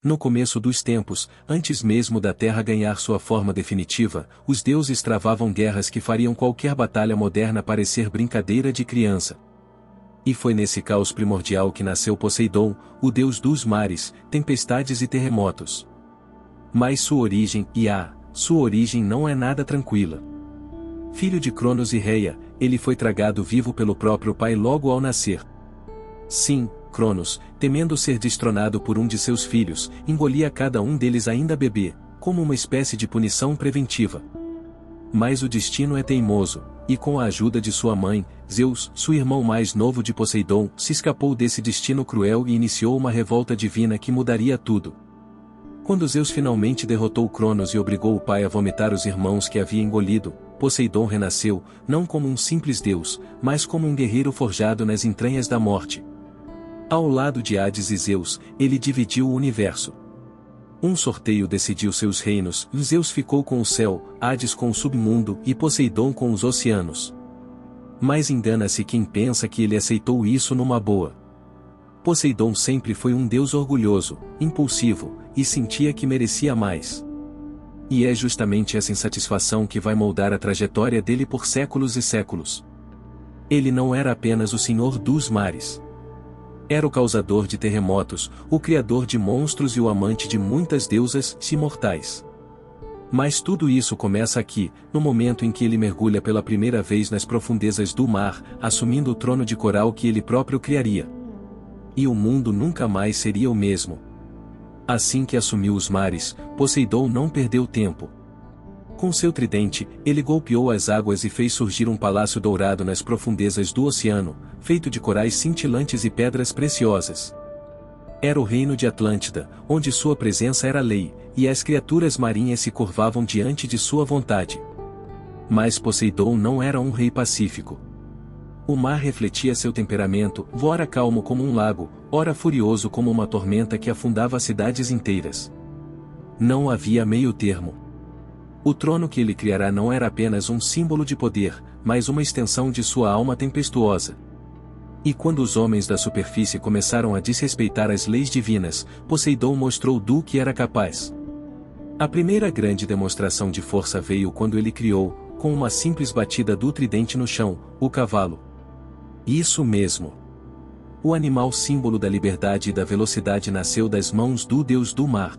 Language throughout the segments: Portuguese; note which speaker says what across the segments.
Speaker 1: No começo dos tempos, antes mesmo da Terra ganhar sua forma definitiva, os deuses travavam guerras que fariam qualquer batalha moderna parecer brincadeira de criança. E foi nesse caos primordial que nasceu Poseidon, o deus dos mares, tempestades e terremotos. Mas sua origem não é nada tranquila. Filho de Cronos e Reia, ele foi tragado vivo pelo próprio pai logo ao nascer. Sim, Cronos, temendo ser destronado por um de seus filhos, engolia cada um deles ainda bebê, como uma espécie de punição preventiva. Mas o destino é teimoso, e com a ajuda de sua mãe, Zeus, seu irmão mais novo de Poseidon, se escapou desse destino cruel e iniciou uma revolta divina que mudaria tudo. Quando Zeus finalmente derrotou Cronos e obrigou o pai a vomitar os irmãos que havia engolido, Poseidon renasceu, não como um simples deus, mas como um guerreiro forjado nas entranhas da morte. Ao lado de Hades e Zeus, ele dividiu o universo. Um sorteio decidiu seus reinos, Zeus ficou com o céu, Hades com o submundo e Poseidon com os oceanos. Mas engana-se quem pensa que ele aceitou isso numa boa. Poseidon sempre foi um deus orgulhoso, impulsivo, e sentia que merecia mais. E é justamente essa insatisfação que vai moldar a trajetória dele por séculos e séculos. Ele não era apenas o senhor dos mares. Era o causador de terremotos, o criador de monstros e o amante de muitas deusas imortais. Mas tudo isso começa aqui, no momento em que ele mergulha pela primeira vez nas profundezas do mar, assumindo o trono de coral que ele próprio criaria. E o mundo nunca mais seria o mesmo. Assim que assumiu os mares, Poseidon não perdeu tempo. Com seu tridente, ele golpeou as águas e fez surgir um palácio dourado nas profundezas do oceano, feito de corais cintilantes e pedras preciosas. Era o reino de Atlântida, onde sua presença era lei, e as criaturas marinhas se curvavam diante de sua vontade. Mas Poseidon não era um rei pacífico. O mar refletia seu temperamento, ora calmo como um lago, ora furioso como uma tormenta que afundava cidades inteiras. Não havia meio termo. O trono que ele criará não era apenas um símbolo de poder, mas uma extensão de sua alma tempestuosa. E quando os homens da superfície começaram a desrespeitar as leis divinas, Poseidon mostrou do que era capaz. A primeira grande demonstração de força veio quando ele criou, com uma simples batida do tridente no chão, o cavalo. Isso mesmo. O animal símbolo da liberdade e da velocidade nasceu das mãos do deus do mar.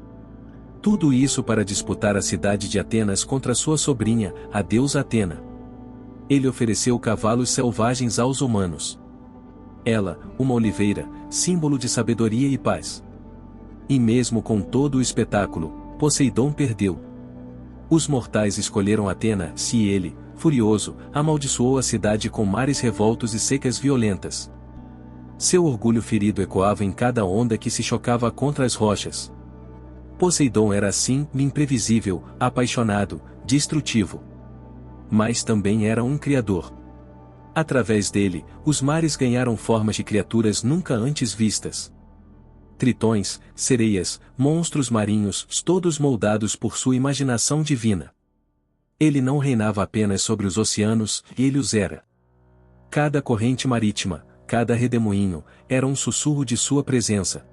Speaker 1: Tudo isso para disputar a cidade de Atenas contra sua sobrinha, a deusa Atena. Ele ofereceu cavalos selvagens aos humanos. Ela, uma oliveira, símbolo de sabedoria e paz. E mesmo com todo o espetáculo, Poseidon perdeu. Os mortais escolheram Atena, se ele, furioso, amaldiçoou a cidade com mares revoltos e secas violentas. Seu orgulho ferido ecoava em cada onda que se chocava contra as rochas. Poseidon era assim, imprevisível, apaixonado, destrutivo. Mas também era um criador. Através dele, os mares ganharam formas de criaturas nunca antes vistas. Tritões, sereias, monstros marinhos, todos moldados por sua imaginação divina. Ele não reinava apenas sobre os oceanos, ele os era. Cada corrente marítima, cada redemoinho, era um sussurro de sua presença.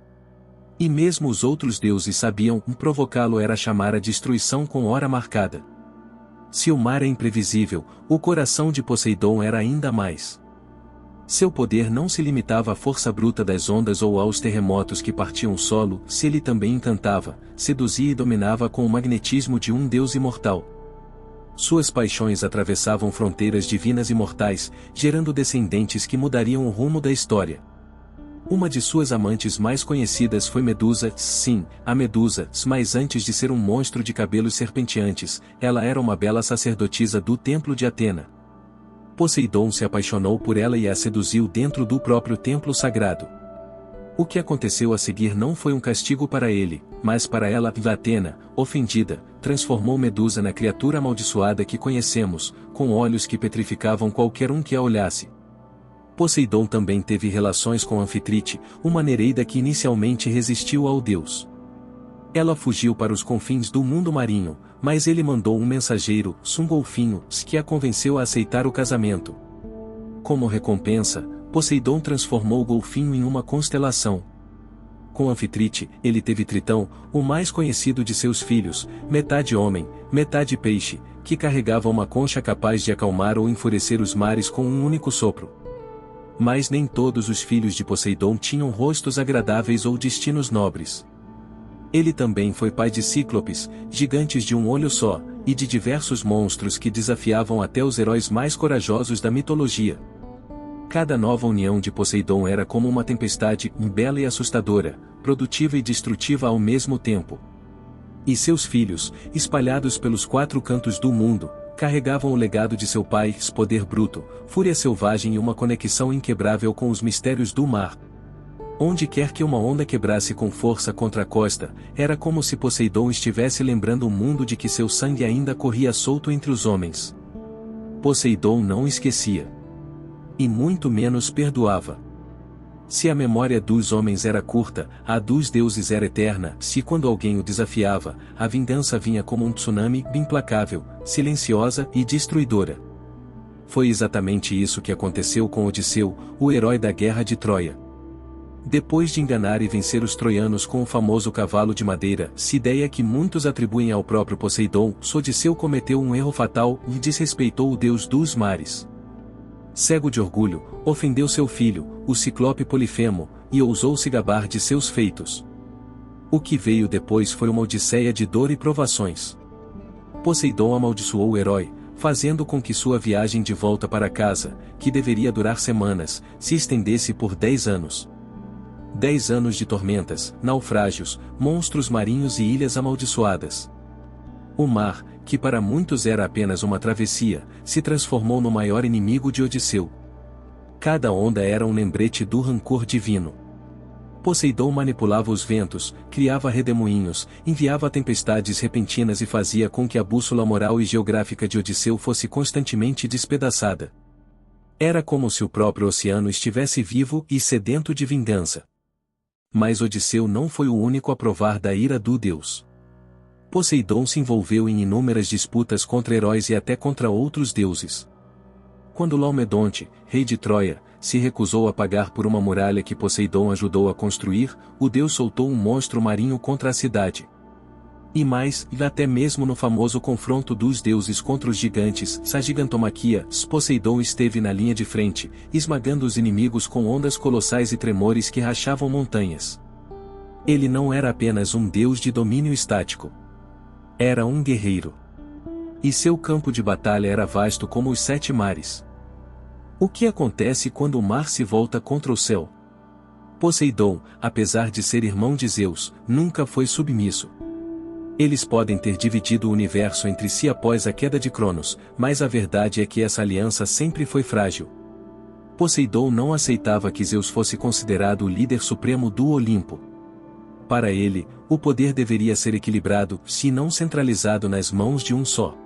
Speaker 1: E mesmo os outros deuses sabiam que provocá-lo era chamar a destruição com hora marcada. Se o mar é imprevisível, o coração de Poseidon era ainda mais. Seu poder não se limitava à força bruta das ondas ou aos terremotos que partiam o solo, se ele também encantava, seduzia e dominava com o magnetismo de um deus imortal. Suas paixões atravessavam fronteiras divinas e mortais, gerando descendentes que mudariam o rumo da história. Uma de suas amantes mais conhecidas foi Medusa, sim, a Medusa, mas antes de ser um monstro de cabelos serpenteantes, ela era uma bela sacerdotisa do templo de Atena. Poseidon se apaixonou por ela e a seduziu dentro do próprio templo sagrado. O que aconteceu a seguir não foi um castigo para ele, mas para ela. Atena, ofendida, transformou Medusa na criatura amaldiçoada que conhecemos, com olhos que petrificavam qualquer um que a olhasse. Poseidon também teve relações com Anfitrite, uma nereida que inicialmente resistiu ao deus. Ela fugiu para os confins do mundo marinho, mas ele mandou um mensageiro, um golfinho, que a convenceu a aceitar o casamento. Como recompensa, Poseidon transformou o golfinho em uma constelação. Com Anfitrite, ele teve Tritão, o mais conhecido de seus filhos, metade homem, metade peixe, que carregava uma concha capaz de acalmar ou enfurecer os mares com um único sopro. Mas nem todos os filhos de Poseidon tinham rostos agradáveis ou destinos nobres. Ele também foi pai de cíclopes, gigantes de um olho só, e de diversos monstros que desafiavam até os heróis mais corajosos da mitologia. Cada nova união de Poseidon era como uma tempestade, bela e assustadora, produtiva e destrutiva ao mesmo tempo. E seus filhos, espalhados pelos 4 cantos do mundo, carregavam o legado de seu pai, poder bruto, fúria selvagem e uma conexão inquebrável com os mistérios do mar. Onde quer que uma onda quebrasse com força contra a costa, era como se Poseidon estivesse lembrando o mundo de que seu sangue ainda corria solto entre os homens. Poseidon não esquecia. E muito menos perdoava. Se a memória dos homens era curta, a dos deuses era eterna. Se quando alguém o desafiava, a vingança vinha como um tsunami, implacável, silenciosa e destruidora. Foi exatamente isso que aconteceu com Odisseu, o herói da guerra de Troia. Depois de enganar e vencer os troianos com o famoso cavalo de madeira, ideia que muitos atribuem ao próprio Poseidon, Odisseu cometeu um erro fatal e desrespeitou o deus dos mares. Cego de orgulho, ofendeu seu filho, o ciclope Polifemo, e ousou se gabar de seus feitos. O que veio depois foi uma odisseia de dor e provações. Poseidon amaldiçoou o herói, fazendo com que sua viagem de volta para casa, que deveria durar semanas, se estendesse por 10 anos. 10 anos de tormentas, naufrágios, monstros marinhos e ilhas amaldiçoadas. O mar, que para muitos era apenas uma travessia, se transformou no maior inimigo de Odisseu. Cada onda era um lembrete do rancor divino. Poseidon manipulava os ventos, criava redemoinhos, enviava tempestades repentinas e fazia com que a bússola moral e geográfica de Odisseu fosse constantemente despedaçada. Era como se o próprio oceano estivesse vivo e sedento de vingança. Mas Odisseu não foi o único a provar da ira do deus. Poseidon se envolveu em inúmeras disputas contra heróis e até contra outros deuses. Quando Laomedonte, rei de Troia, se recusou a pagar por uma muralha que Poseidon ajudou a construir, o deus soltou um monstro marinho contra a cidade. E mais, até mesmo no famoso confronto dos deuses contra os gigantes, a gigantomaquia, Poseidon esteve na linha de frente, esmagando os inimigos com ondas colossais e tremores que rachavam montanhas. Ele não era apenas um deus de domínio estático. Era um guerreiro. E seu campo de batalha era vasto como os 7 mares. O que acontece quando o mar se volta contra o céu? Poseidon, apesar de ser irmão de Zeus, nunca foi submisso. Eles podem ter dividido o universo entre si após a queda de Cronos, mas a verdade é que essa aliança sempre foi frágil. Poseidon não aceitava que Zeus fosse considerado o líder supremo do Olimpo. Para ele, o poder deveria ser equilibrado, se não centralizado nas mãos de um só.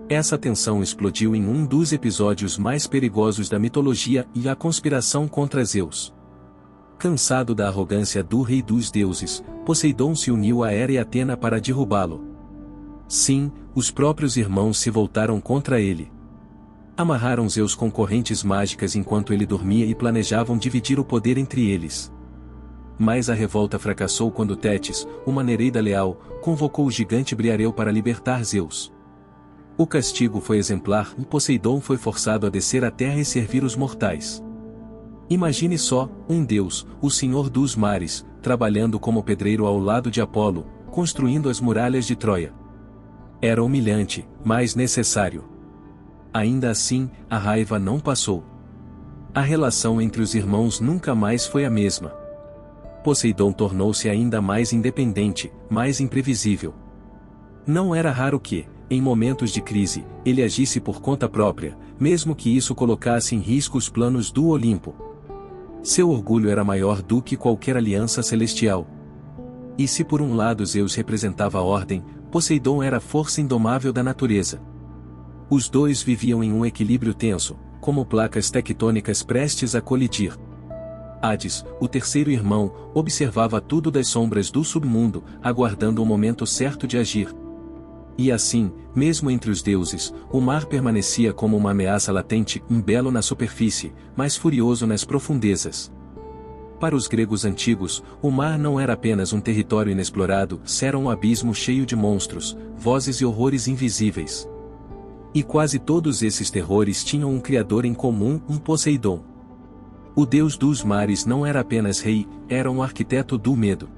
Speaker 1: Essa tensão explodiu em um dos episódios mais perigosos da mitologia e a conspiração contra Zeus. Cansado da arrogância do rei dos deuses, Poseidon se uniu a Hera e Atena para derrubá-lo. Sim, os próprios irmãos se voltaram contra ele. Amarraram Zeus com correntes mágicas enquanto ele dormia e planejavam dividir o poder entre eles. Mas a revolta fracassou quando Tétis, uma Nereida leal, convocou o gigante Briareu para libertar Zeus. O castigo foi exemplar e Poseidon foi forçado a descer à terra e servir os mortais. Imagine só, um deus, o senhor dos mares, trabalhando como pedreiro ao lado de Apolo, construindo as muralhas de Troia. Era humilhante, mas necessário. Ainda assim, a raiva não passou. A relação entre os irmãos nunca mais foi a mesma. Poseidon tornou-se ainda mais independente, mais imprevisível. Não era raro que, em momentos de crise, ele agisse por conta própria, mesmo que isso colocasse em risco os planos do Olimpo. Seu orgulho era maior do que qualquer aliança celestial. E se por um lado Zeus representava a ordem, Poseidon era a força indomável da natureza. Os dois viviam em um equilíbrio tenso, como placas tectônicas prestes a colidir. Hades, o terceiro irmão, observava tudo das sombras do submundo, aguardando o momento certo de agir. E assim, mesmo entre os deuses, o mar permanecia como uma ameaça latente, belo na superfície, mas furioso nas profundezas. Para os gregos antigos, o mar não era apenas um território inexplorado, era um abismo cheio de monstros, vozes e horrores invisíveis. E quase todos esses terrores tinham um criador em comum, um Poseidon. O deus dos mares não era apenas rei, era um arquiteto do medo.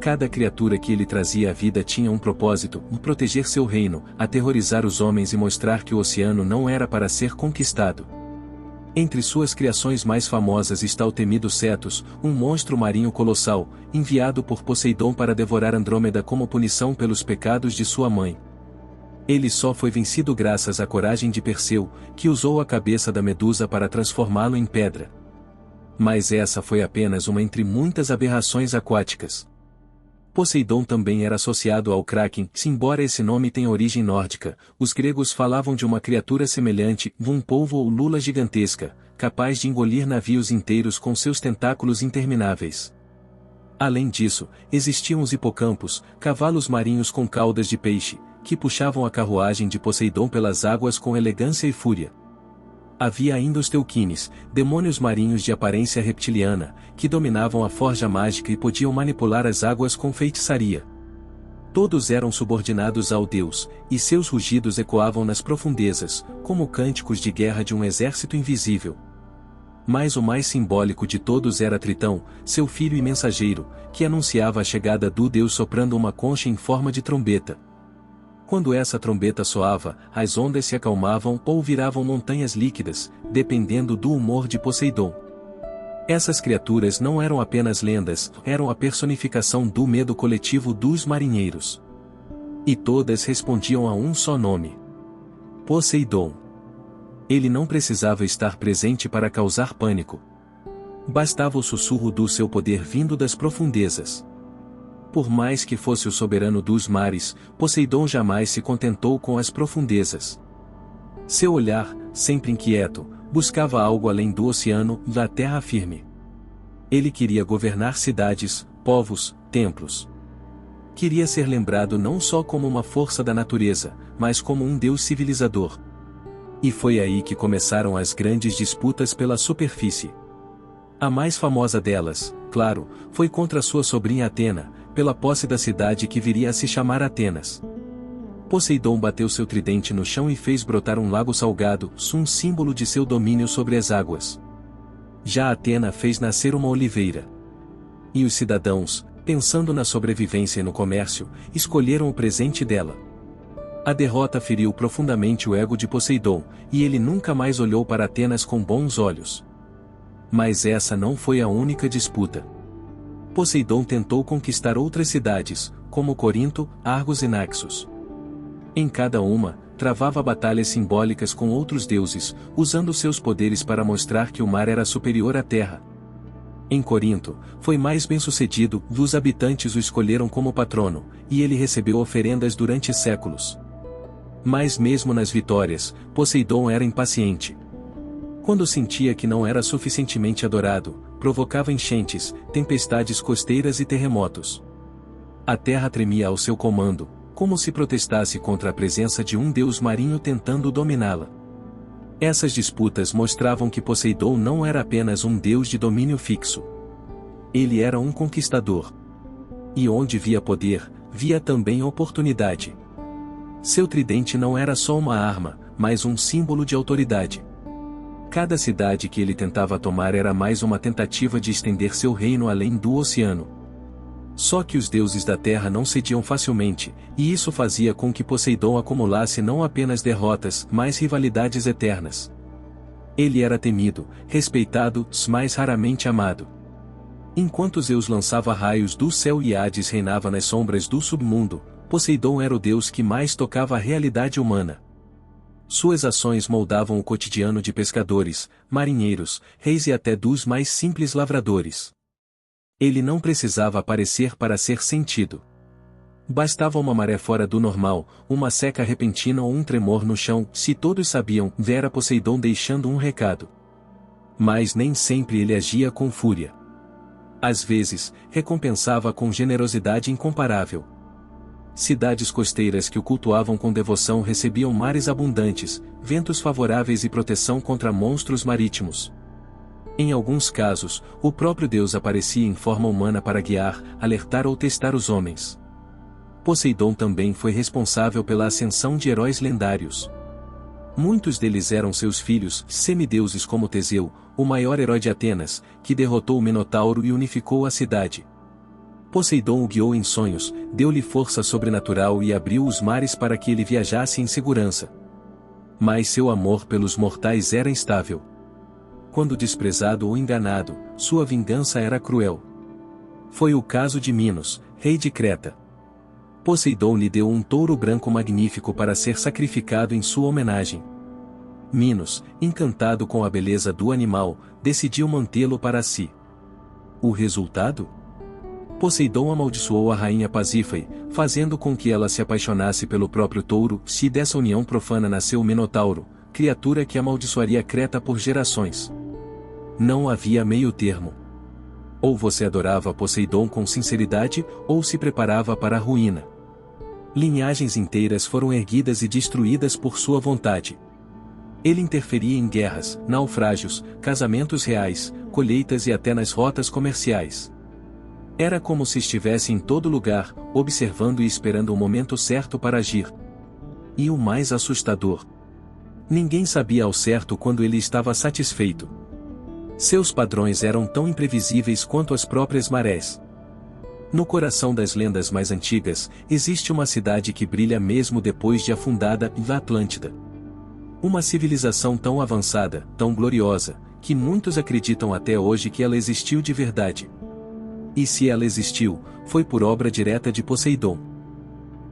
Speaker 1: Cada criatura que ele trazia à vida tinha um propósito, proteger seu reino, aterrorizar os homens e mostrar que o oceano não era para ser conquistado. Entre suas criações mais famosas está o temido Cetus, um monstro marinho colossal, enviado por Poseidon para devorar Andrômeda como punição pelos pecados de sua mãe. Ele só foi vencido graças à coragem de Perseu, que usou a cabeça da Medusa para transformá-lo em pedra. Mas essa foi apenas uma entre muitas aberrações aquáticas. Poseidon também era associado ao Kraken, embora esse nome tenha origem nórdica, os gregos falavam de uma criatura semelhante, um polvo ou lula gigantesca, capaz de engolir navios inteiros com seus tentáculos intermináveis. Além disso, existiam os hipocampos, cavalos marinhos com caudas de peixe, que puxavam a carruagem de Poseidon pelas águas com elegância e fúria. Havia ainda os Teuquines, demônios marinhos de aparência reptiliana, que dominavam a forja mágica e podiam manipular as águas com feitiçaria. Todos eram subordinados ao deus, e seus rugidos ecoavam nas profundezas, como cânticos de guerra de um exército invisível. Mas o mais simbólico de todos era Tritão, seu filho e mensageiro, que anunciava a chegada do deus soprando uma concha em forma de trombeta. Quando essa trombeta soava, as ondas se acalmavam ou viravam montanhas líquidas, dependendo do humor de Poseidon. Essas criaturas não eram apenas lendas, eram a personificação do medo coletivo dos marinheiros. E todas respondiam a um só nome: Poseidon. Ele não precisava estar presente para causar pânico. Bastava o sussurro do seu poder vindo das profundezas. Por mais que fosse o soberano dos mares, Poseidon jamais se contentou com as profundezas. Seu olhar, sempre inquieto, buscava algo além do oceano, da terra firme. Ele queria governar cidades, povos, templos. Queria ser lembrado não só como uma força da natureza, mas como um deus civilizador. E foi aí que começaram as grandes disputas pela superfície. A mais famosa delas, claro, foi contra sua sobrinha Atena, pela posse da cidade que viria a se chamar Atenas. Poseidon bateu seu tridente no chão e fez brotar um lago salgado, um símbolo de seu domínio sobre as águas. Já Atena fez nascer uma oliveira. E os cidadãos, pensando na sobrevivência e no comércio, escolheram o presente dela. A derrota feriu profundamente o ego de Poseidon, e ele nunca mais olhou para Atenas com bons olhos. Mas essa não foi a única disputa. Poseidon tentou conquistar outras cidades, como Corinto, Argos e Naxos. Em cada uma, travava batalhas simbólicas com outros deuses, usando seus poderes para mostrar que o mar era superior à terra. Em Corinto, foi mais bem-sucedido, os habitantes o escolheram como patrono, e ele recebeu oferendas durante séculos. Mas mesmo nas vitórias, Poseidon era impaciente. Quando sentia que não era suficientemente adorado, provocava enchentes, tempestades costeiras e terremotos. A terra tremia ao seu comando, como se protestasse contra a presença de um deus marinho tentando dominá-la. Essas disputas mostravam que Poseidon não era apenas um deus de domínio fixo. Ele era um conquistador. E onde via poder, via também oportunidade. Seu tridente não era só uma arma, mas um símbolo de autoridade. Cada cidade que ele tentava tomar era mais uma tentativa de estender seu reino além do oceano. Só que os deuses da terra não cediam facilmente, e isso fazia com que Poseidon acumulasse não apenas derrotas, mas rivalidades eternas. Ele era temido, respeitado, mas raramente amado. Enquanto Zeus lançava raios do céu e Hades reinava nas sombras do submundo, Poseidon era o deus que mais tocava a realidade humana. Suas ações moldavam o cotidiano de pescadores, marinheiros, reis e até dos mais simples lavradores. Ele não precisava aparecer para ser sentido. Bastava uma maré fora do normal, uma seca repentina ou um tremor no chão, se todos sabiam, era Poseidon deixando um recado. Mas nem sempre ele agia com fúria. Às vezes, recompensava com generosidade incomparável. Cidades costeiras que o cultuavam com devoção recebiam mares abundantes, ventos favoráveis e proteção contra monstros marítimos. Em alguns casos, o próprio Deus aparecia em forma humana para guiar, alertar ou testar os homens. Poseidon também foi responsável pela ascensão de heróis lendários. Muitos deles eram seus filhos, semideuses como Teseu, o maior herói de Atenas, que derrotou o Minotauro e unificou a cidade. Poseidon o guiou em sonhos, deu-lhe força sobrenatural e abriu os mares para que ele viajasse em segurança. Mas seu amor pelos mortais era instável. Quando desprezado ou enganado, sua vingança era cruel. Foi o caso de Minos, rei de Creta. Poseidon lhe deu um touro branco magnífico para ser sacrificado em sua homenagem. Minos, encantado com a beleza do animal, decidiu mantê-lo para si. O resultado? Poseidon amaldiçoou a rainha Pasífae, fazendo com que ela se apaixonasse pelo próprio touro, e dessa união profana nasceu o Minotauro, criatura que amaldiçoaria Creta por gerações. Não havia meio termo. Ou você adorava Poseidon com sinceridade, ou se preparava para a ruína. Linhagens inteiras foram erguidas e destruídas por sua vontade. Ele interferia em guerras, naufrágios, casamentos reais, colheitas e até nas rotas comerciais. Era como se estivesse em todo lugar, observando e esperando o momento certo para agir. E o mais assustador: ninguém sabia ao certo quando ele estava satisfeito. Seus padrões eram tão imprevisíveis quanto as próprias marés. No coração das lendas mais antigas, existe uma cidade que brilha mesmo depois de afundada, a Atlântida. Uma civilização tão avançada, tão gloriosa, que muitos acreditam até hoje que ela existiu de verdade. E se ela existiu, foi por obra direta de Poseidon.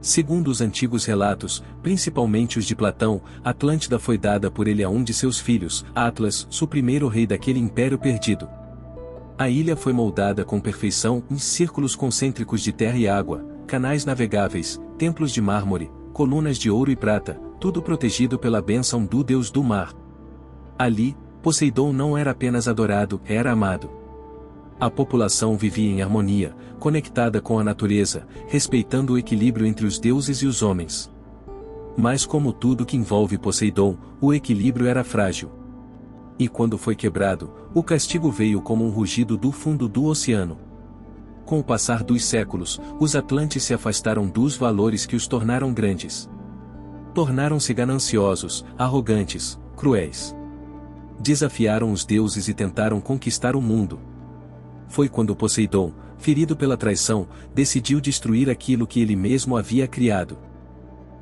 Speaker 1: Segundo os antigos relatos, principalmente os de Platão, Atlântida foi dada por ele a um de seus filhos, Atlas, o primeiro rei daquele império perdido. A ilha foi moldada com perfeição em círculos concêntricos de terra e água, canais navegáveis, templos de mármore, colunas de ouro e prata, tudo protegido pela bênção do deus do mar. Ali, Poseidon não era apenas adorado, era amado. A população vivia em harmonia, conectada com a natureza, respeitando o equilíbrio entre os deuses e os homens. Mas como tudo que envolve Poseidon, o equilíbrio era frágil. E quando foi quebrado, o castigo veio como um rugido do fundo do oceano. Com o passar dos séculos, os atlantes se afastaram dos valores que os tornaram grandes. Tornaram-se gananciosos, arrogantes, cruéis. Desafiaram os deuses e tentaram conquistar o mundo. Foi quando Poseidon, ferido pela traição, decidiu destruir aquilo que ele mesmo havia criado.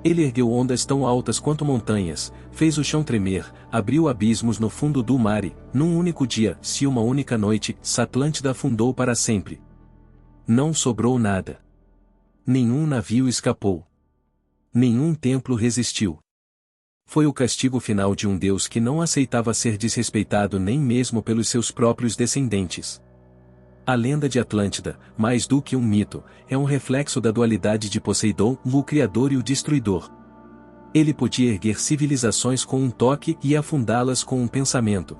Speaker 1: Ele ergueu ondas tão altas quanto montanhas, fez o chão tremer, abriu abismos no fundo do mar e, num único dia, se uma única noite, Atlântida afundou para sempre. Não sobrou nada. Nenhum navio escapou. Nenhum templo resistiu. Foi o castigo final de um Deus que não aceitava ser desrespeitado nem mesmo pelos seus próprios descendentes. A lenda de Atlântida, mais do que um mito, é um reflexo da dualidade de Poseidon, o criador e o destruidor. Ele podia erguer civilizações com um toque e afundá-las com um pensamento.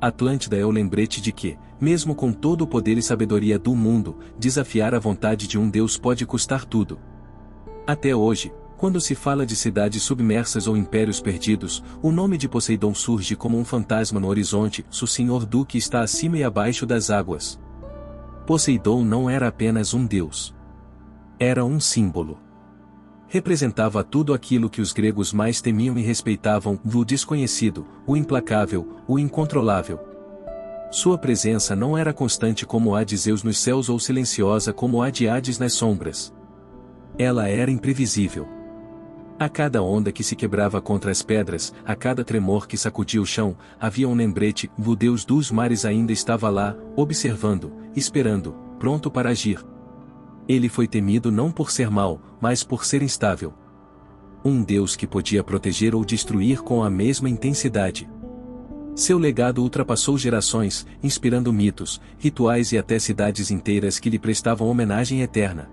Speaker 1: Atlântida é o lembrete de que, mesmo com todo o poder e sabedoria do mundo, desafiar a vontade de um Deus pode custar tudo. Até hoje, quando se fala de cidades submersas ou impérios perdidos, o nome de Poseidon surge como um fantasma no horizonte, o Senhor do que está acima e abaixo das águas. Poseidon não era apenas um deus. Era um símbolo. Representava tudo aquilo que os gregos mais temiam e respeitavam: o desconhecido, o implacável, o incontrolável. Sua presença não era constante como a de Zeus nos céus ou silenciosa como a de Hades nas sombras. Ela era imprevisível. A cada onda que se quebrava contra as pedras, a cada tremor que sacudia o chão, havia um lembrete: o Deus dos mares ainda estava lá, observando, esperando, pronto para agir. Ele foi temido não por ser mau, mas por ser instável. Um Deus que podia proteger ou destruir com a mesma intensidade. Seu legado ultrapassou gerações, inspirando mitos, rituais e até cidades inteiras que lhe prestavam homenagem eterna.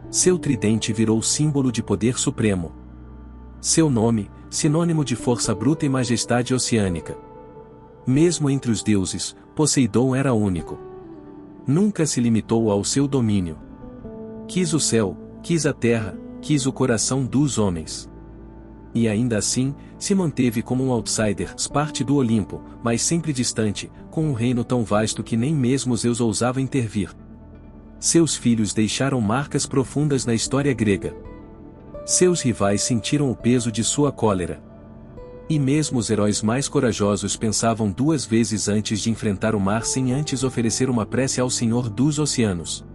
Speaker 1: Seu tridente virou símbolo de poder supremo. Seu nome, sinônimo de força bruta e majestade oceânica. Mesmo entre os deuses, Poseidon era único. Nunca se limitou ao seu domínio. Quis o céu, quis a terra, quis o coração dos homens. E ainda assim, se manteve como um outsider, parte do Olimpo, mas sempre distante, com um reino tão vasto que nem mesmo Zeus ousava intervir. Seus filhos deixaram marcas profundas na história grega. Seus rivais sentiram o peso de sua cólera. E mesmo os heróis mais corajosos pensavam duas vezes antes de enfrentar o mar sem antes oferecer uma prece ao Senhor dos Oceanos.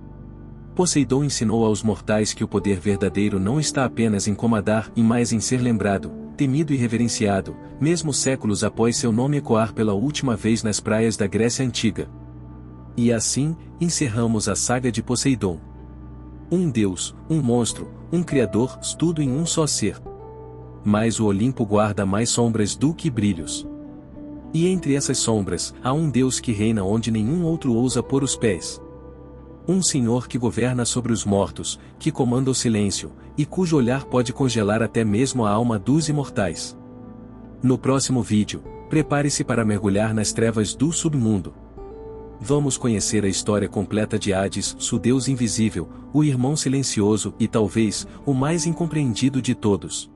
Speaker 1: Poseidon ensinou aos mortais que o poder verdadeiro não está apenas em comandar e mais em ser lembrado, temido e reverenciado, mesmo séculos após seu nome ecoar pela última vez nas praias da Grécia Antiga. E assim, encerramos a saga de Poseidon. Um deus, um monstro, um criador, tudo em um só ser. Mas o Olimpo guarda mais sombras do que brilhos. E entre essas sombras, há um Deus que reina onde nenhum outro ousa pôr os pés. Um Senhor que governa sobre os mortos, que comanda o silêncio, e cujo olhar pode congelar até mesmo a alma dos imortais. No próximo vídeo, prepare-se para mergulhar nas trevas do submundo. Vamos conhecer a história completa de Hades, o Deus invisível, o irmão silencioso e talvez, o mais incompreendido de todos.